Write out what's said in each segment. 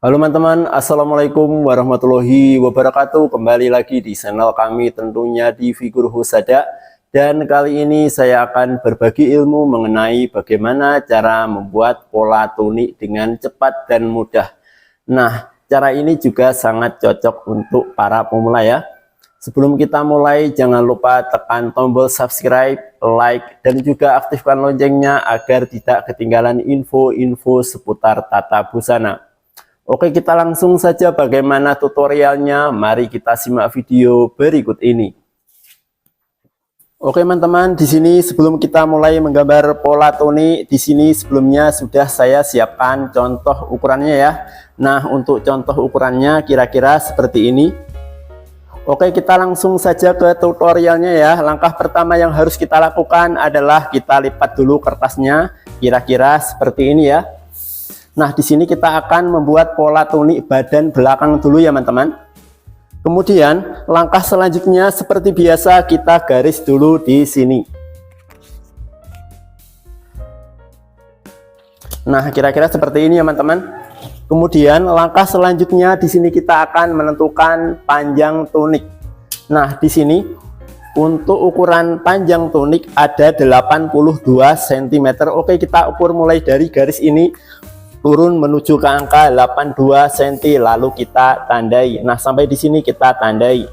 Halo teman-teman, Assalamualaikum warahmatullahi wabarakatuh. Kembali lagi di channel kami tentunya di Figur Husada. Dan kali ini saya akan berbagi ilmu mengenai bagaimana cara membuat pola tunik dengan cepat dan mudah. Nah, cara ini juga sangat cocok untuk para pemula ya. Sebelum kita mulai, jangan lupa tekan tombol subscribe, like, dan juga aktifkan loncengnya agar tidak ketinggalan info-info seputar tata busana. Oke, kita langsung saja bagaimana tutorialnya. Mari kita simak video berikut ini. Oke teman-teman, di sini sebelum kita mulai menggambar pola tunik, di sini sebelumnya sudah saya siapkan contoh ukurannya ya. Nah, untuk contoh ukurannya kira-kira seperti ini. Oke, kita langsung saja ke tutorialnya ya. Langkah pertama yang harus kita lakukan adalah kita lipat dulu kertasnya, kira-kira seperti ini ya. Nah, di sini kita akan membuat pola tunik badan belakang dulu ya teman-teman. Kemudian langkah selanjutnya seperti biasa kita garis dulu di sini. Nah, kira-kira seperti ini ya teman-teman. Kemudian langkah selanjutnya di sini kita akan menentukan panjang tunik. Nah, di sini untuk ukuran panjang tunik ada 82 cm. Oke, kita ukur mulai dari garis ini turun menuju ke angka 82 cm, lalu kita tandai. Nah, sampai di sini kita tandai.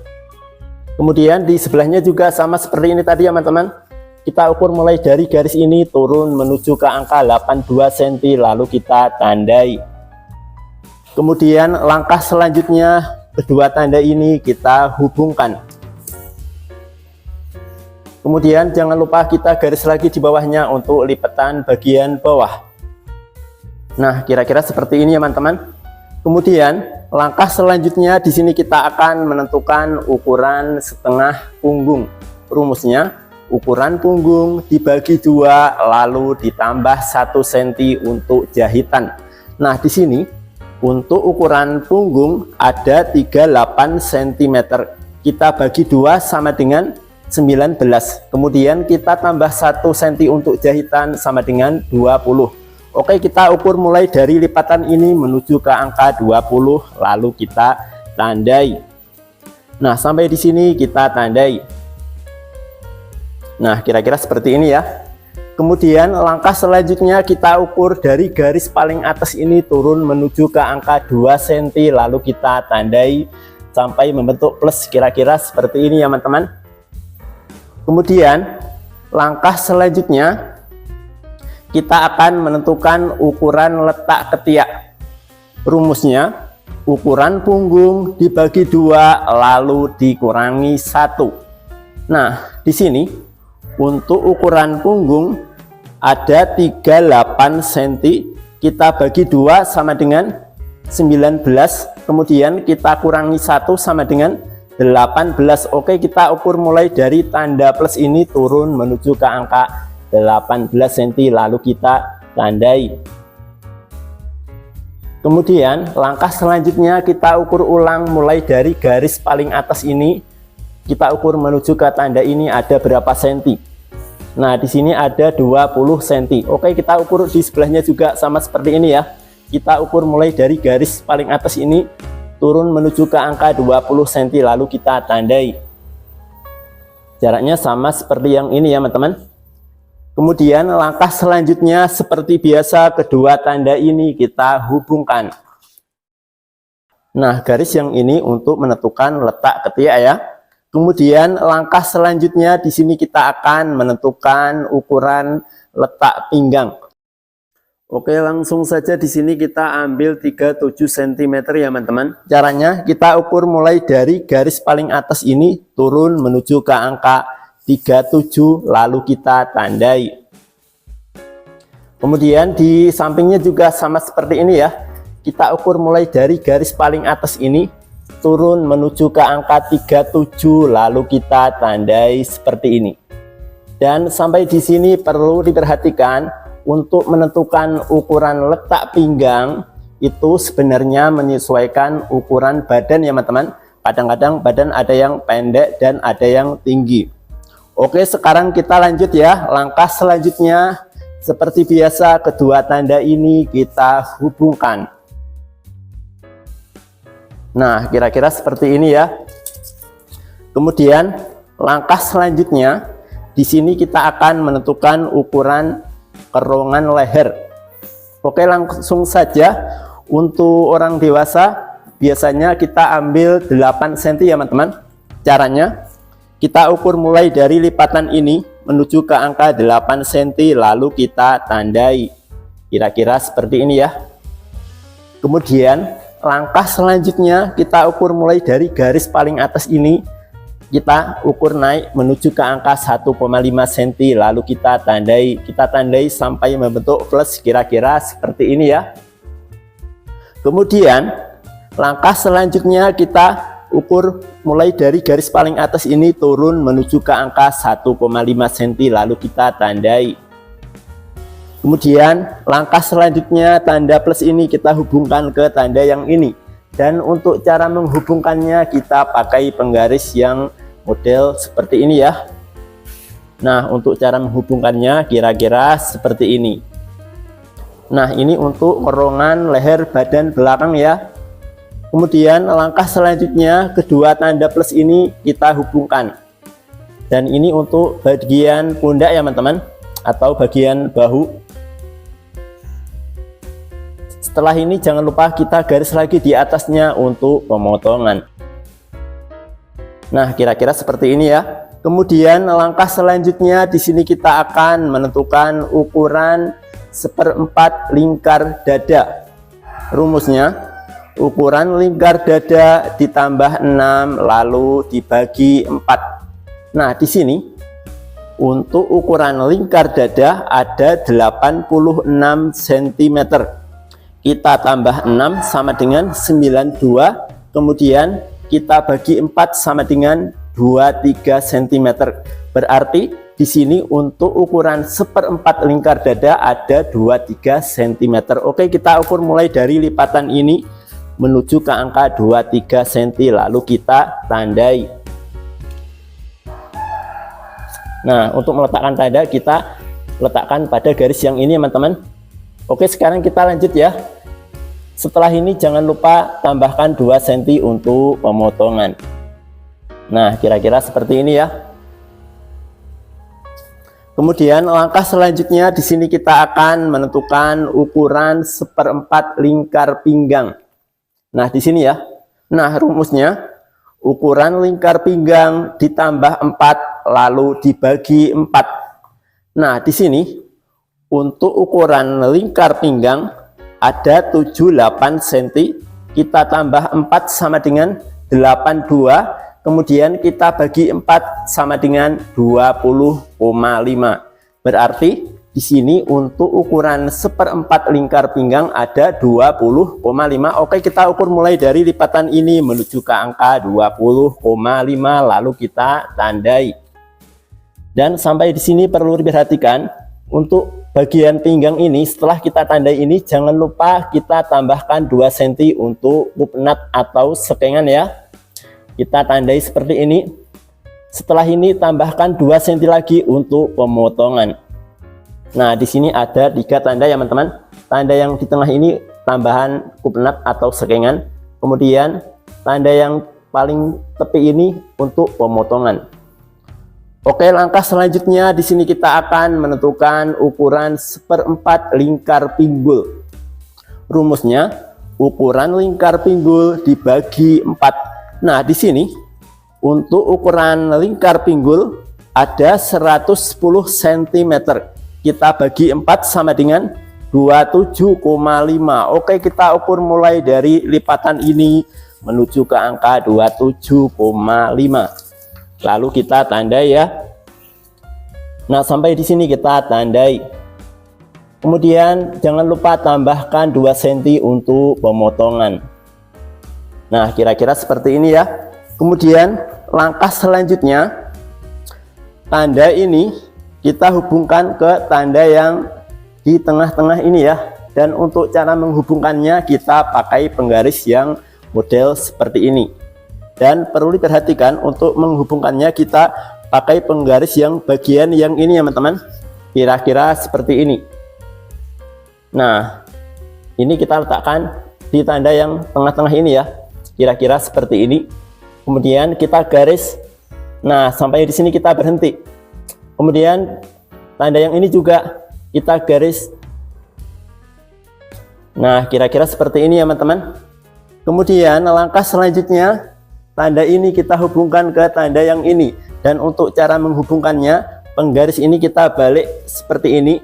Kemudian di sebelahnya juga sama seperti ini tadi ya teman-teman. Kita ukur mulai dari garis ini turun menuju ke angka 82 cm, lalu kita tandai. Kemudian langkah selanjutnya kedua tanda ini kita hubungkan. Kemudian jangan lupa kita garis lagi di bawahnya untuk lipatan bagian bawah. Nah, kira-kira seperti ini ya teman-teman. Kemudian langkah selanjutnya di sini kita akan menentukan ukuran setengah punggung. Rumusnya ukuran punggung dibagi 2 lalu ditambah 1 cm untuk jahitan. Nah, di sini untuk ukuran punggung ada 38 cm. Kita bagi 2 sama dengan 19. Kemudian kita tambah 1 cm untuk jahitan sama dengan 20. Oke, kita ukur mulai dari lipatan ini menuju ke angka 20, lalu kita tandai. Nah, sampai di sini kita tandai. Nah, kira-kira seperti ini ya. Kemudian langkah selanjutnya kita ukur dari garis paling atas ini turun menuju ke angka 2 cm, lalu kita tandai sampai membentuk plus, kira-kira seperti ini ya teman-teman. Kemudian langkah selanjutnya kita akan menentukan ukuran letak ketiak. Rumusnya ukuran punggung dibagi 2 lalu dikurangi 1. Nah, di sini untuk ukuran punggung ada 38 cm, kita bagi 2 sama dengan 19, kemudian kita kurangi 1 sama dengan 18. Oke, kita ukur mulai dari tanda plus ini turun menuju ke angka 18 cm, lalu kita tandai. Kemudian langkah selanjutnya kita ukur ulang mulai dari garis paling atas ini. Kita ukur menuju ke tanda ini ada berapa cm. Nah, di sini ada 20 cm. Oke, kita ukur di sebelahnya juga sama seperti ini ya. Kita ukur mulai dari garis paling atas ini turun menuju ke angka 20 cm, lalu kita tandai. Jaraknya sama seperti yang ini ya teman-teman. Kemudian langkah selanjutnya seperti biasa kedua tanda ini kita hubungkan. Nah, garis yang ini untuk menentukan letak ketiak ya. Kemudian langkah selanjutnya di sini kita akan menentukan ukuran letak pinggang. Oke, langsung saja di sini kita ambil 37 cm ya teman-teman. Caranya kita ukur mulai dari garis paling atas ini turun menuju ke angka 37, lalu kita tandai. Kemudian di sampingnya juga sama seperti ini ya. Kita ukur mulai dari garis paling atas ini turun menuju ke angka 37, lalu kita tandai seperti ini. Dan sampai di sini perlu diperhatikan untuk menentukan ukuran letak pinggang itu sebenarnya menyesuaikan ukuran badan ya teman-teman. Kadang-kadang badan ada yang pendek dan ada yang tinggi. Oke, sekarang kita lanjut ya. Langkah selanjutnya seperti biasa kedua tanda ini kita hubungkan. Nah, kira-kira seperti ini ya. Kemudian langkah selanjutnya di sini kita akan menentukan ukuran keronggan leher. Oke, langsung saja. Untuk orang dewasa biasanya kita ambil 8 cm ya teman-teman. Caranya kita ukur mulai dari lipatan ini menuju ke angka 8 cm, lalu kita tandai. Kira-kira seperti ini ya. Kemudian langkah selanjutnya kita ukur mulai dari garis paling atas ini, kita ukur naik menuju ke angka 1,5 cm, lalu kita tandai sampai membentuk plus, kira-kira seperti ini ya. Kemudian langkah selanjutnya kita ukur mulai dari garis paling atas ini turun menuju ke angka 1,5 cm, lalu kita tandai. Kemudian langkah selanjutnya tanda plus ini kita hubungkan ke tanda yang ini, dan untuk cara menghubungkannya kita pakai penggaris yang model seperti ini ya. Nah, untuk cara menghubungkannya kira-kira seperti ini. Nah, ini untuk keronggan leher badan belakang ya. Kemudian langkah selanjutnya kedua tanda plus ini kita hubungkan, dan ini untuk bagian pundak ya teman-teman, atau bagian bahu. Setelah ini jangan lupa kita garis lagi di atasnya untuk pemotongan. Nah, kira-kira seperti ini ya. Kemudian langkah selanjutnya di sini kita akan menentukan ukuran 1/4 lingkar dada. Rumusnya ukuran lingkar dada ditambah 6 lalu dibagi 4. Nah, di sini untuk ukuran lingkar dada ada 86 cm. Kita tambah 6 sama dengan 92, kemudian kita bagi 4 sama dengan 23 cm. Berarti di sini untuk ukuran 1/4 lingkar dada ada 23 cm. Oke, kita ukur mulai dari lipatan ini menuju ke angka 23 cm, lalu kita tandai. Nah, untuk meletakkan tanda kita letakkan pada garis yang ini teman-teman. Oke, sekarang kita lanjut ya. Setelah ini jangan lupa tambahkan 2 cm untuk pemotongan. Nah, kira-kira seperti ini ya. Kemudian langkah selanjutnya di sini kita akan menentukan ukuran 1/4 lingkar pinggang. Nah, di sini ya. Nah, rumusnya ukuran lingkar pinggang ditambah 4 lalu dibagi 4. Nah, di sini untuk ukuran lingkar pinggang ada 78 cm. Kita tambah 4 sama dengan 82. Kemudian kita bagi 4 sama dengan 20,5. Berarti di sini untuk ukuran 1/4 lingkar pinggang ada 20,5. Oke, kita ukur mulai dari lipatan ini menuju ke angka 20,5 lalu kita tandai. Dan sampai di sini perlu diperhatikan untuk bagian pinggang ini, setelah kita tandai ini jangan lupa kita tambahkan 2 cm untuk loop nut atau sekengan ya. Kita tandai seperti ini. Setelah ini tambahkan 2 cm lagi untuk pemotongan. Nah, di sini ada 3 tanda ya teman-teman. Tanda yang di tengah ini tambahan loop nut atau sekengan. Kemudian tanda yang paling tepi ini untuk pemotongan. Oke, langkah selanjutnya di sini kita akan menentukan ukuran 1/4 lingkar pinggul. Rumusnya ukuran lingkar pinggul dibagi 4. Nah, di sini untuk ukuran lingkar pinggul ada 110 cm. Kita bagi 4 sama dengan 27,5. Oke, kita ukur mulai dari lipatan ini menuju ke angka 27,5. Lalu kita tandai ya. Nah, sampai di sini kita tandai. Kemudian jangan lupa tambahkan 2 cm untuk pemotongan. Nah, kira-kira seperti ini ya. Kemudian langkah selanjutnya tanda ini kita hubungkan ke tanda yang di tengah-tengah ini ya. Dan untuk cara menghubungkannya kita pakai penggaris yang model seperti ini. Dan perlu diperhatikan untuk menghubungkannya kita pakai penggaris yang bagian yang ini ya teman-teman. Kira-kira seperti ini. Nah, ini kita letakkan di tanda yang tengah-tengah ini ya. kira-kira seperti ini. Kemudian kita garis. Nah, sampai di sini kita berhenti. Kemudian tanda yang ini juga kita garis. Nah, kira-kira seperti ini ya teman-teman. Kemudian langkah selanjutnya, tanda ini kita hubungkan ke tanda yang ini. Dan untuk cara menghubungkannya, penggaris ini kita balik seperti ini.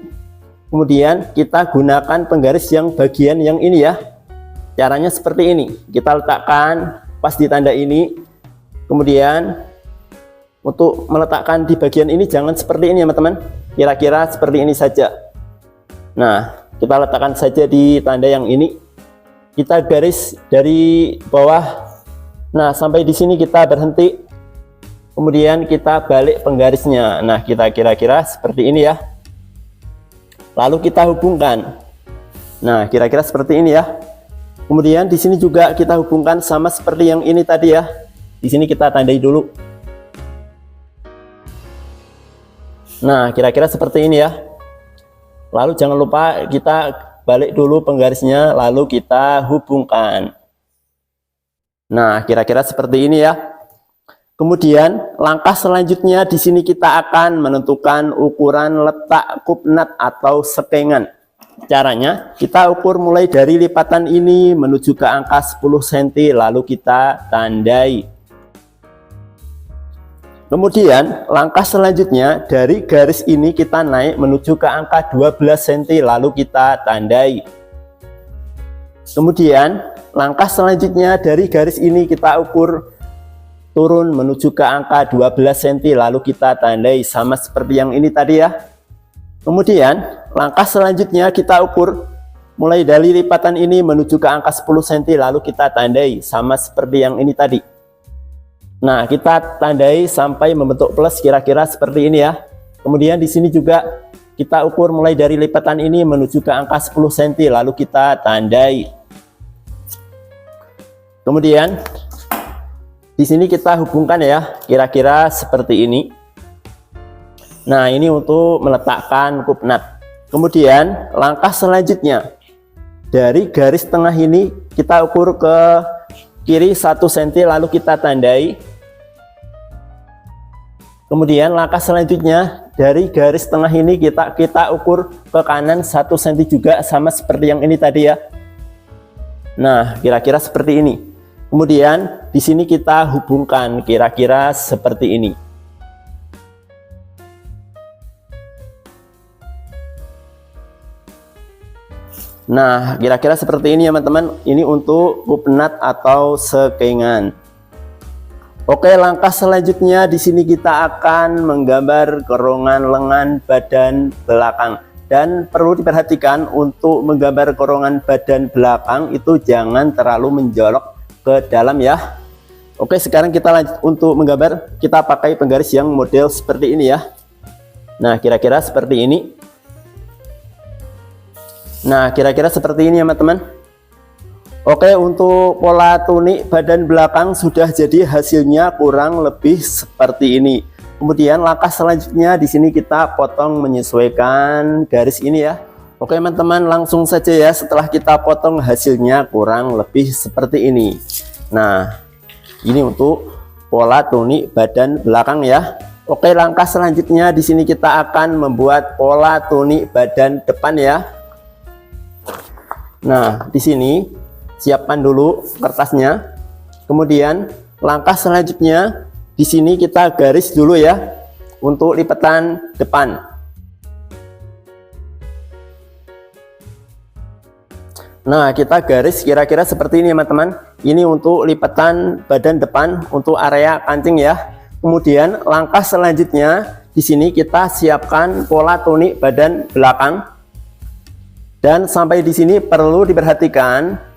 Kemudian kita gunakan penggaris yang bagian yang ini ya. Caranya seperti ini. Kita letakkan pas di tanda ini. Kemudian untuk meletakkan di bagian ini jangan seperti ini ya teman-teman. Kira-kira seperti ini saja. Nah, kita letakkan saja di tanda yang ini. Kita garis dari bawah. Nah, sampai di sini kita berhenti. Kemudian kita balik penggarisnya. Nah, kita kira-kira seperti ini ya. Lalu kita hubungkan. Nah, kira-kira seperti ini ya. Kemudian di sini juga kita hubungkan sama seperti yang ini tadi ya. Di sini kita tandai dulu. Nah, kira-kira seperti ini ya. Lalu jangan lupa kita balik dulu penggarisnya, lalu kita hubungkan. Nah, kira-kira seperti ini ya. Kemudian langkah selanjutnya di sini kita akan menentukan ukuran letak kupnat atau sekengan. Caranya kita ukur mulai dari lipatan ini menuju ke angka 10 cm, lalu kita tandai. Kemudian langkah selanjutnya dari garis ini kita naik menuju ke angka 12 cm, lalu kita tandai. Kemudian langkah selanjutnya dari garis ini kita ukur turun menuju ke angka 12 cm, lalu kita tandai sama seperti yang ini tadi ya. Kemudian langkah selanjutnya kita ukur mulai dari lipatan ini menuju ke angka 10 cm, lalu kita tandai sama seperti yang ini tadi. Nah, kita tandai sampai membentuk plus kira-kira seperti ini ya. Kemudian di sini juga kita ukur mulai dari lipatan ini menuju ke angka 10 cm, lalu kita tandai. Kemudian di sini kita hubungkan ya, kira-kira seperti ini. Nah, ini untuk meletakkan kupnat. Kemudian langkah selanjutnya dari garis tengah ini kita ukur ke kiri 1 cm, lalu kita tandai. Kemudian langkah selanjutnya dari garis tengah ini kita ukur ke kanan 1 cm juga sama seperti yang ini tadi ya. Nah, kira-kira seperti ini. Kemudian di sini kita hubungkan kira-kira seperti ini. Nah, kira-kira seperti ini ya teman-teman. Ini untuk kupnat atau sekengan. Oke, langkah selanjutnya di sini kita akan menggambar kerongan lengan badan belakang. Dan perlu diperhatikan untuk menggambar kerongan badan belakang itu jangan terlalu menjolok ke dalam ya. Oke, sekarang kita lanjut untuk menggambar. Kita pakai penggaris yang model seperti ini ya. Nah, kira-kira seperti ini. Nah, kira-kira seperti ini ya teman-teman. Oke, untuk pola tunik badan belakang sudah jadi, hasilnya kurang lebih seperti ini. Kemudian langkah selanjutnya di sini kita potong menyesuaikan garis ini ya. Oke teman-teman, langsung saja ya. Setelah kita potong hasilnya kurang lebih seperti ini. Nah, ini untuk pola tunik badan belakang ya. Oke, langkah selanjutnya di sini kita akan membuat pola tunik badan depan ya. Nah, di sini siapkan dulu kertasnya. Kemudian langkah selanjutnya di sini kita garis dulu ya untuk lipatan depan. Nah, kita garis kira-kira seperti ini teman-teman. Ini untuk lipatan badan depan untuk area kancing ya. Kemudian langkah selanjutnya di sini kita siapkan pola tunik badan belakang. Dan sampai di sini perlu diperhatikan.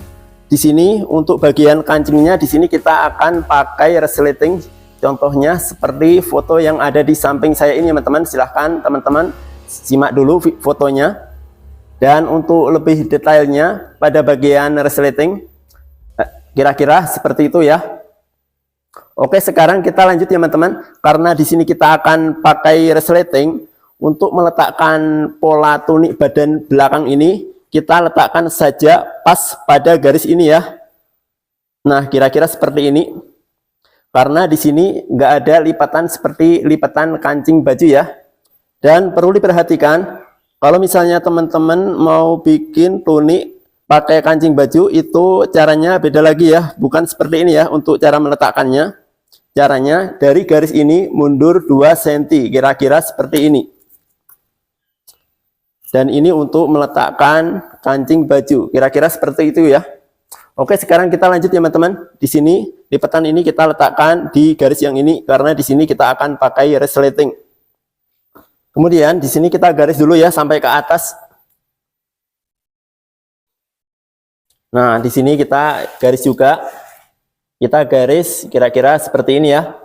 Di sini untuk bagian kancingnya di sini kita akan pakai resleting. Contohnya seperti foto yang ada di samping saya ini teman-teman. Silahkan teman-teman simak dulu fotonya. Dan untuk lebih detailnya pada bagian resleting kira-kira seperti itu ya. Oke, sekarang kita lanjut ya teman-teman. Karena di sini kita akan pakai resleting untuk meletakkan pola tunik badan belakang ini. Kita letakkan saja pas pada garis ini ya. Nah, kira-kira seperti ini. Karena di sini nggak ada lipatan seperti lipatan kancing baju ya. Dan perlu diperhatikan, kalau misalnya teman-teman mau bikin tunik pakai kancing baju, itu caranya beda lagi ya. Bukan seperti ini ya untuk cara meletakkannya. Caranya dari garis ini mundur 2 cm, kira-kira seperti ini. Dan ini untuk meletakkan kancing baju, kira-kira seperti itu ya. Oke, sekarang kita lanjut ya teman-teman. Di sini lipatan ini kita letakkan di garis yang ini karena di sini kita akan pakai resleting. Kemudian di sini kita garis dulu ya sampai ke atas. Nah, di sini kita garis juga. Kita garis kira-kira seperti ini ya.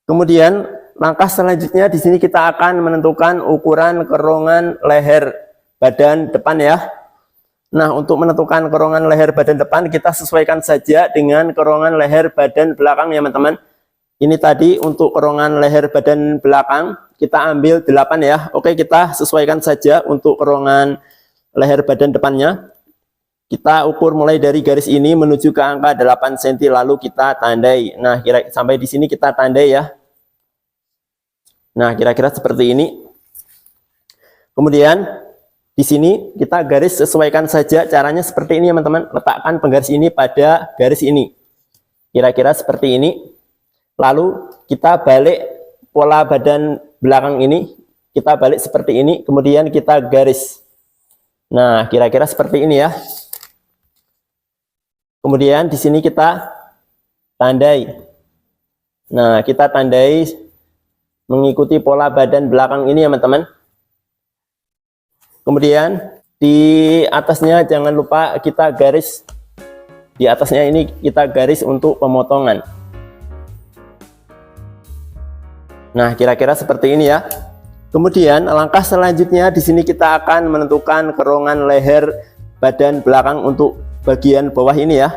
Kemudian langkah selanjutnya di sini kita akan menentukan ukuran keronggan leher badan depan ya. Nah, untuk menentukan keronggan leher badan depan kita sesuaikan saja dengan keronggan leher badan belakang ya teman-teman. Ini tadi untuk keronggan leher badan belakang kita ambil 8 ya. Oke, kita sesuaikan saja untuk keronggan leher badan depannya. Kita ukur mulai dari garis ini menuju ke angka 8 cm lalu kita tandai. Nah, sampai di sini kita tandai ya. Nah, kira-kira seperti ini. Kemudian di sini kita garis sesuaikan saja, caranya seperti ini ya teman-teman. Letakkan penggaris ini pada garis ini. Kira-kira seperti ini. Lalu kita balik pola badan belakang ini, kita balik seperti ini, kemudian kita garis. Nah, kira-kira seperti ini ya. Kemudian di sini kita tandai. Nah, kita tandai mengikuti pola badan belakang ini ya teman-teman. Kemudian di atasnya jangan lupa kita garis. Di atasnya ini kita garis untuk pemotongan. Nah, kira-kira seperti ini ya. Kemudian langkah selanjutnya di sini kita akan menentukan keronggan leher badan belakang untuk bagian bawah ini ya.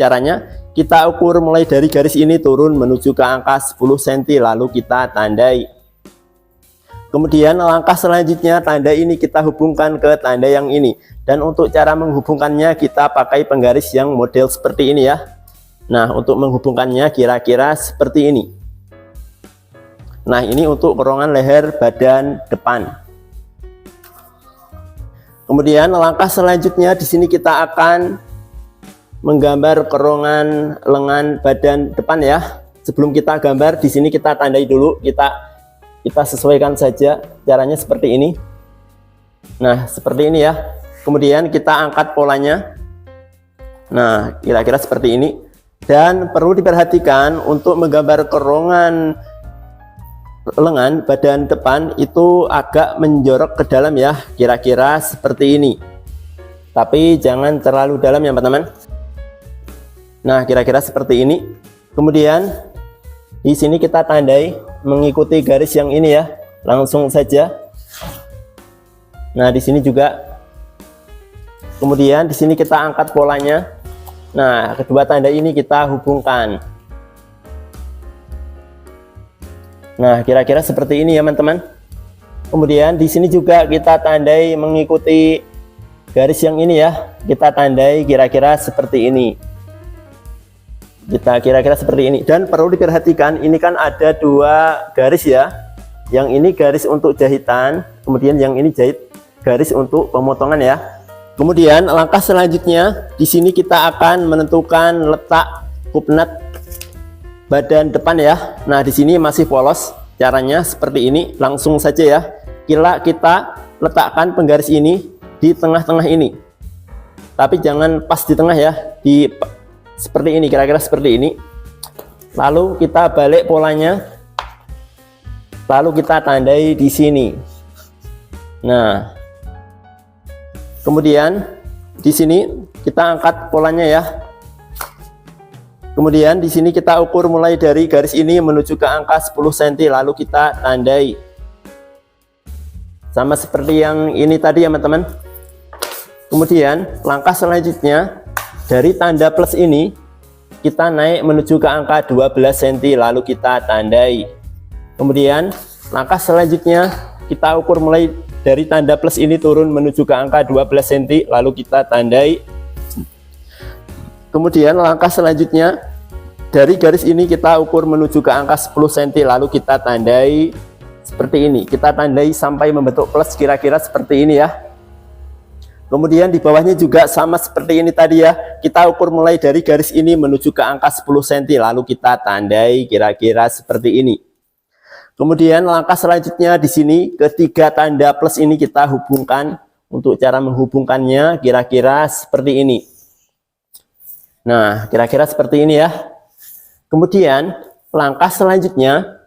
Caranya kita ukur mulai dari garis ini turun menuju ke angka 10 cm lalu kita tandai. Kemudian langkah selanjutnya tanda ini kita hubungkan ke tanda yang ini. Dan untuk cara menghubungkannya kita pakai penggaris yang model seperti ini ya. Nah, untuk menghubungkannya kira-kira seperti ini. Nah, ini untuk keronggan leher badan depan. Kemudian langkah selanjutnya di sini kita akan menggambar keronggan lengan badan depan ya. Sebelum kita gambar di sini kita tandai dulu, kita sesuaikan saja, caranya seperti ini. Nah, seperti ini ya. Kemudian kita angkat polanya. Nah, kira-kira seperti ini. Dan perlu diperhatikan untuk menggambar keronggan lengan badan depan itu agak menjorok ke dalam ya, kira-kira seperti ini. Tapi jangan terlalu dalam ya teman-teman. Nah, kira-kira seperti ini. Kemudian di sini kita tandai mengikuti garis yang ini ya, langsung saja. Nah, di sini juga. Kemudian di sini kita angkat polanya. Nah, kedua tanda ini kita hubungkan. Nah, kira-kira seperti ini ya teman-teman. Kemudian di sini juga kita tandai mengikuti garis yang ini ya. Kita tandai kira-kira seperti ini. Kita kira-kira seperti ini. Dan perlu diperhatikan, ini kan ada dua garis ya. Yang ini garis untuk jahitan, kemudian yang ini garis untuk pemotongan ya. Kemudian langkah selanjutnya di sini kita akan menentukan letak hook nut badan depan ya. Nah, di sini masih polos. Caranya seperti ini, langsung saja ya. Kita letakkan penggaris ini di tengah-tengah ini. Tapi jangan pas di tengah ya, seperti ini, kira-kira seperti ini. Lalu kita balik polanya. Lalu kita tandai di sini. Nah, kemudian di sini kita angkat polanya ya. Kemudian di sini kita ukur mulai dari garis ini menuju ke angka 10 cm lalu kita tandai. Sama seperti yang ini tadi ya teman-teman. Kemudian langkah selanjutnya dari tanda plus ini kita naik menuju ke angka 12 cm lalu kita tandai. Kemudian langkah selanjutnya kita ukur mulai dari tanda plus ini turun menuju ke angka 12 cm lalu kita tandai. Kemudian langkah selanjutnya, dari garis ini kita ukur menuju ke angka 10 cm, lalu kita tandai seperti ini. Kita tandai sampai membentuk plus kira-kira seperti ini ya. Kemudian di bawahnya juga sama seperti ini tadi ya. Kita ukur mulai dari garis ini menuju ke angka 10 cm, lalu kita tandai kira-kira seperti ini. Kemudian langkah selanjutnya di sini ketiga tanda plus ini kita hubungkan. Untuk cara menghubungkannya kira-kira seperti ini. Nah, kira-kira seperti ini ya. Kemudian langkah selanjutnya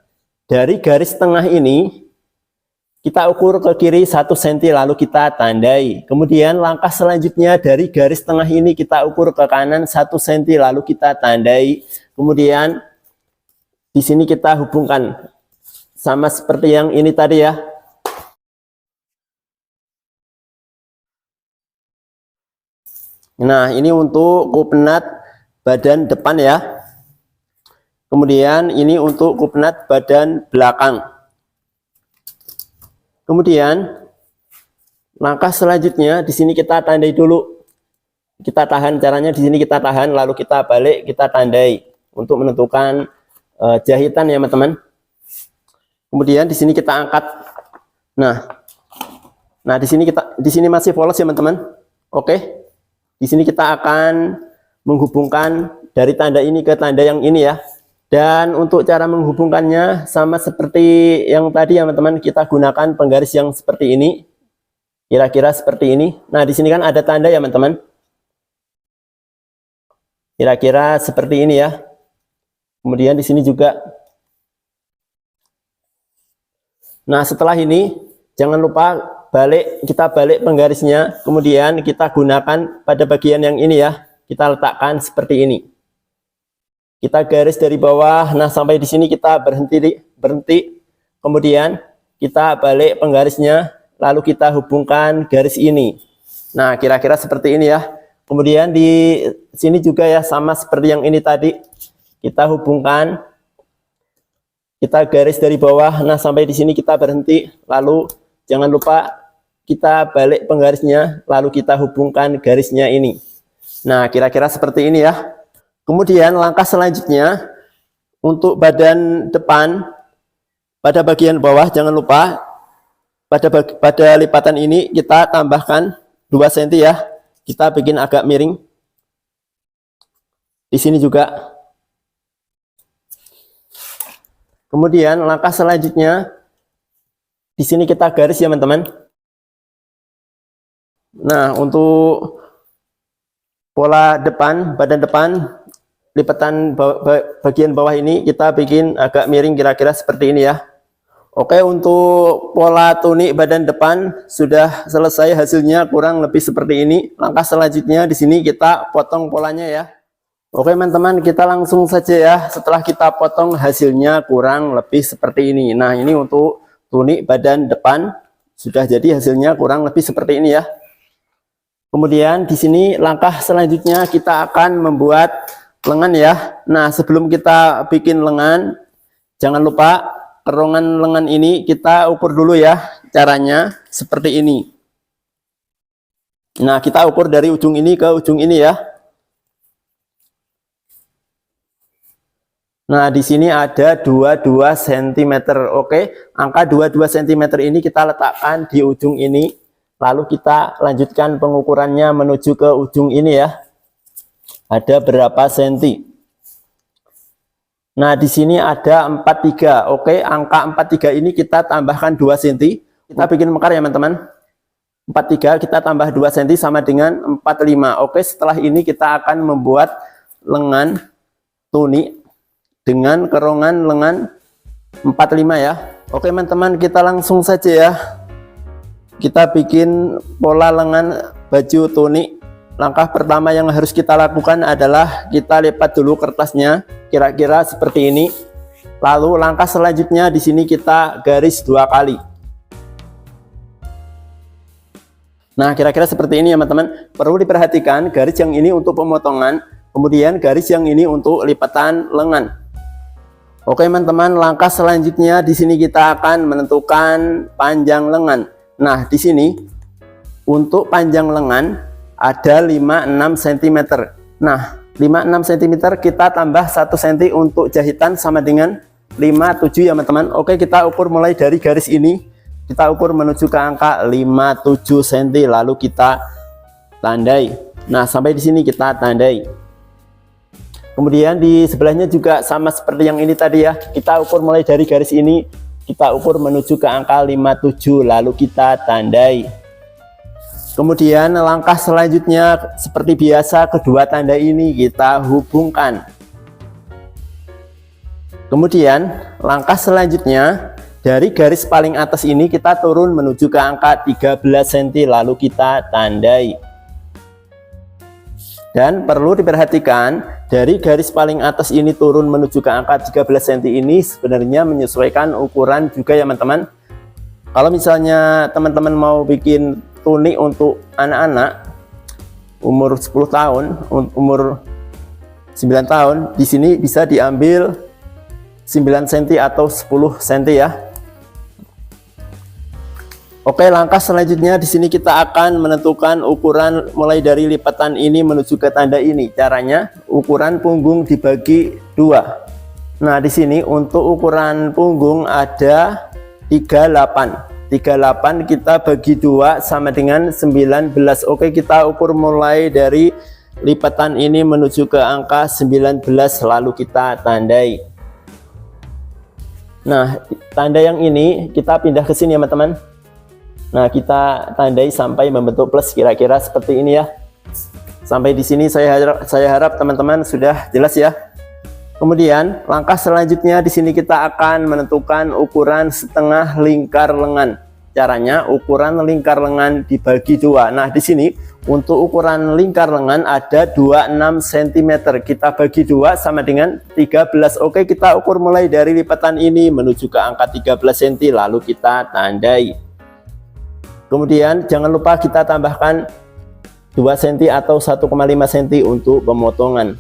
dari garis tengah ini kita ukur ke kiri 1 cm, lalu kita tandai. Kemudian langkah selanjutnya dari garis tengah ini kita ukur ke kanan 1 cm, lalu kita tandai. Kemudian di sini kita hubungkan sama seperti yang ini tadi ya. Nah, ini untuk koordinat badan depan ya. Kemudian ini untuk koordinat badan belakang. Kemudian langkah selanjutnya di sini kita tandai dulu. Kita tahan, caranya di sini kita tahan, lalu kita balik, kita tandai untuk menentukan jahitan ya teman-teman. Kemudian di sini kita angkat. Nah di sini masih polos ya teman-teman. Oke. Di sini kita akan menghubungkan dari tanda ini ke tanda yang ini ya. Dan untuk cara menghubungkannya sama seperti yang tadi ya teman-teman, kita gunakan penggaris yang seperti ini. Kira-kira seperti ini. Nah, di sini kan ada tanda ya teman-teman. Kira-kira seperti ini ya. Kemudian di sini juga. Nah, setelah ini jangan lupa kita balik penggarisnya, kemudian kita gunakan pada bagian yang ini ya, kita letakkan seperti ini. Kita garis dari bawah, nah sampai di sini kita berhenti, kemudian kita balik penggarisnya, lalu kita hubungkan garis ini. Nah, kira-kira seperti ini ya. Kemudian di sini juga ya, sama seperti yang ini tadi, kita hubungkan, kita garis dari bawah, nah sampai di sini kita berhenti, lalu jangan lupa kita balik penggarisnya, lalu kita hubungkan garisnya ini. Nah, kira-kira seperti ini ya. Kemudian langkah selanjutnya, untuk badan depan, pada bagian bawah jangan lupa, pada lipatan ini kita tambahkan 2 cm ya. Kita bikin agak miring. Di sini juga. Kemudian langkah selanjutnya, di sini kita garis ya teman-teman. Nah, untuk pola depan, badan depan, lipatan bagian bawah ini kita bikin agak miring kira-kira seperti ini ya. Oke, untuk pola tunik badan depan sudah selesai, hasilnya kurang lebih seperti ini. Langkah selanjutnya di sini kita potong polanya ya. Oke teman-teman, kita langsung saja ya. Setelah kita potong hasilnya kurang lebih seperti ini. Nah, ini untuk tunik badan depan sudah jadi, hasilnya kurang lebih seperti ini ya. Kemudian di sini langkah selanjutnya kita akan membuat lengan ya. Nah, sebelum kita bikin lengan, jangan lupa kerongan lengan ini kita ukur dulu ya. Caranya seperti ini. Nah, kita ukur dari ujung ini ke ujung ini ya. Nah, di sini ada 22 cm. Oke, angka 22 cm ini kita letakkan di ujung ini. Lalu kita lanjutkan pengukurannya menuju ke ujung ini ya. Ada berapa senti? Nah, di sini ada 43. Oke, angka 43 ini kita tambahkan 2 cm. Kita bikin mekar ya teman-teman. 43 kita tambah 2 cm sama dengan 45. Oke, setelah ini kita akan membuat lengan tunik dengan kerongan lengan 45 ya. Oke teman-teman, kita langsung saja ya. Kita bikin pola lengan baju tunik. Langkah pertama yang harus kita lakukan adalah kita lipat dulu kertasnya kira-kira seperti ini. Lalu langkah selanjutnya di sini kita garis 2 kali. Nah, kira-kira seperti ini ya teman-teman. Perlu diperhatikan garis yang ini untuk pemotongan, kemudian garis yang ini untuk lipatan lengan. Oke teman-teman, langkah selanjutnya di sini kita akan menentukan panjang lengan. Nah, di sini untuk panjang lengan ada 56 cm. Nah, 56 cm, kita tambah 1 cm untuk jahitan sama dengan 57 ya teman-teman. Oke, kita ukur mulai dari garis ini, kita ukur menuju ke angka 57 cm, lalu kita tandai. Nah, sampai di sini kita tandai. Kemudian di sebelahnya juga sama seperti yang ini tadi ya, kita ukur mulai dari garis ini, kita ukur menuju ke angka 57, lalu kita tandai. Kemudian langkah selanjutnya seperti biasa, kedua tanda ini kita hubungkan. Kemudian langkah selanjutnya dari garis paling atas ini kita turun menuju ke angka 13 cm, lalu kita tandai. Dan perlu diperhatikan, dari garis paling atas ini turun menuju ke angka 13 cm ini sebenarnya menyesuaikan ukuran juga ya teman-teman. Kalau misalnya teman-teman mau bikin tunik untuk anak-anak umur 10 tahun, umur 9 tahun, di sini bisa diambil 9 cm atau 10 cm ya. Oke, langkah selanjutnya di sini kita akan menentukan ukuran mulai dari lipatan ini menuju ke tanda ini. Caranya ukuran punggung dibagi 2. Nah, di sini untuk ukuran punggung ada 38. 38 kita bagi 2 sama dengan 19. Oke, kita ukur mulai dari lipatan ini menuju ke angka 19, lalu kita tandai. Nah, tanda yang ini kita pindah ke sini ya teman-teman. Nah, kita tandai sampai membentuk plus, kira-kira seperti ini ya. Sampai di sini saya harap teman-teman sudah jelas ya. Kemudian langkah selanjutnya di sini kita akan menentukan ukuran setengah lingkar lengan. Caranya ukuran lingkar lengan dibagi 2. Nah, di sini untuk ukuran lingkar lengan ada 26 cm. Kita bagi 2 sama dengan 13. Oke, kita ukur mulai dari lipatan ini menuju ke angka 13 cm, lalu kita tandai. Kemudian jangan lupa kita tambahkan 2 cm atau 1,5 cm untuk pemotongan.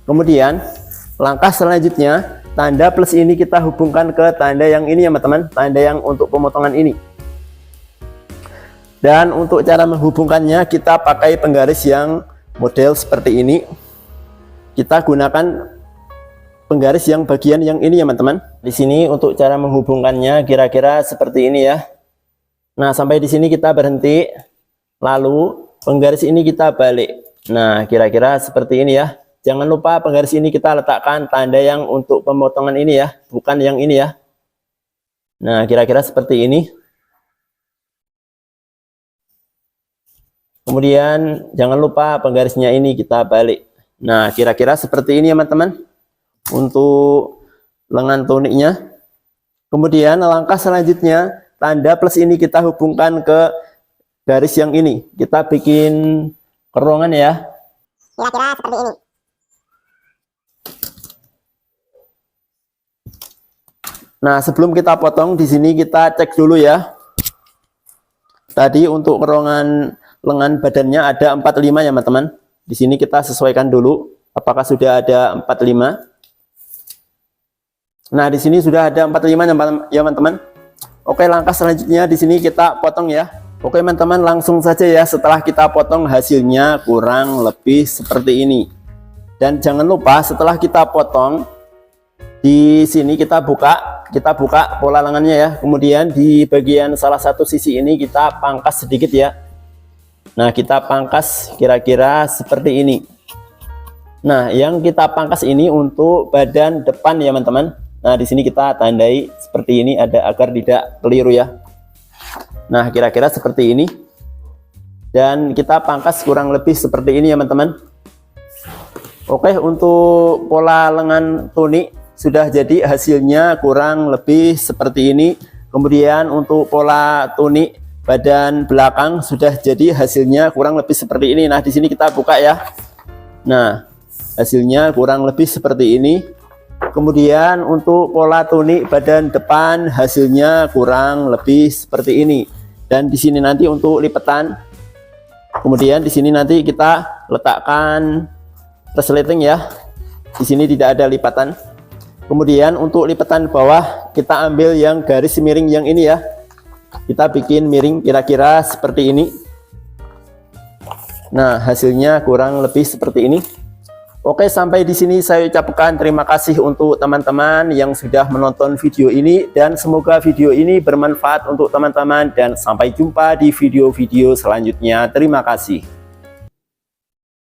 Kemudian langkah selanjutnya, tanda plus ini kita hubungkan ke tanda yang ini ya teman-teman, tanda yang untuk pemotongan ini. Dan untuk cara menghubungkannya kita pakai penggaris yang model seperti ini. Kita gunakan penggaris yang bagian yang ini ya teman-teman. Di sini untuk cara menghubungkannya kira-kira seperti ini ya. Nah, sampai di sini kita berhenti, lalu penggaris ini kita balik. Nah, kira-kira seperti ini ya. Jangan lupa penggaris ini kita letakkan tanda yang untuk pemotongan ini ya, bukan yang ini ya. Nah, kira-kira seperti ini. Kemudian jangan lupa penggarisnya ini kita balik. Nah, kira-kira seperti ini ya teman-teman untuk lengan tuniknya. Kemudian langkah selanjutnya, tanda plus ini kita hubungkan ke garis yang ini. Kita bikin kerongkongan ya. Kira-kira seperti ini. Nah, sebelum kita potong di sini kita cek dulu ya. Tadi untuk kerongkongan lengan badannya ada 45 ya teman-teman. Di sini kita sesuaikan dulu apakah sudah ada 45. Nah, di sini sudah ada 45 ya teman-teman. Oke, langkah selanjutnya di sini kita potong ya. Oke teman-teman, langsung saja ya. Setelah kita potong hasilnya kurang lebih seperti ini. Dan jangan lupa setelah kita potong di sini kita buka pola lengannya ya. Kemudian di bagian salah satu sisi ini kita pangkas sedikit ya. Nah, kita pangkas kira-kira seperti ini. Nah, yang kita pangkas ini untuk badan depan ya teman-teman. Nah, di sini kita tandai seperti ini ada agar tidak keliru ya. Nah, kira-kira seperti ini. Dan kita pangkas kurang lebih seperti ini ya teman-teman. Oke, untuk pola lengan tunik sudah jadi, hasilnya kurang lebih seperti ini. Kemudian untuk pola tunik badan belakang sudah jadi, hasilnya kurang lebih seperti ini. Nah, di sini kita buka ya. Nah, hasilnya kurang lebih seperti ini. Kemudian untuk pola tunik badan depan hasilnya kurang lebih seperti ini. Dan di sini nanti untuk lipatan, kemudian di sini nanti kita letakkan resleting ya. Di sini tidak ada lipatan. Kemudian untuk lipatan bawah kita ambil yang garis miring yang ini ya. Kita bikin miring kira-kira seperti ini. Nah, hasilnya kurang lebih seperti ini. Oke, sampai di sini saya ucapkan terima kasih untuk teman-teman yang sudah menonton video ini, dan semoga video ini bermanfaat untuk teman-teman, dan sampai jumpa di video-video selanjutnya. Terima kasih.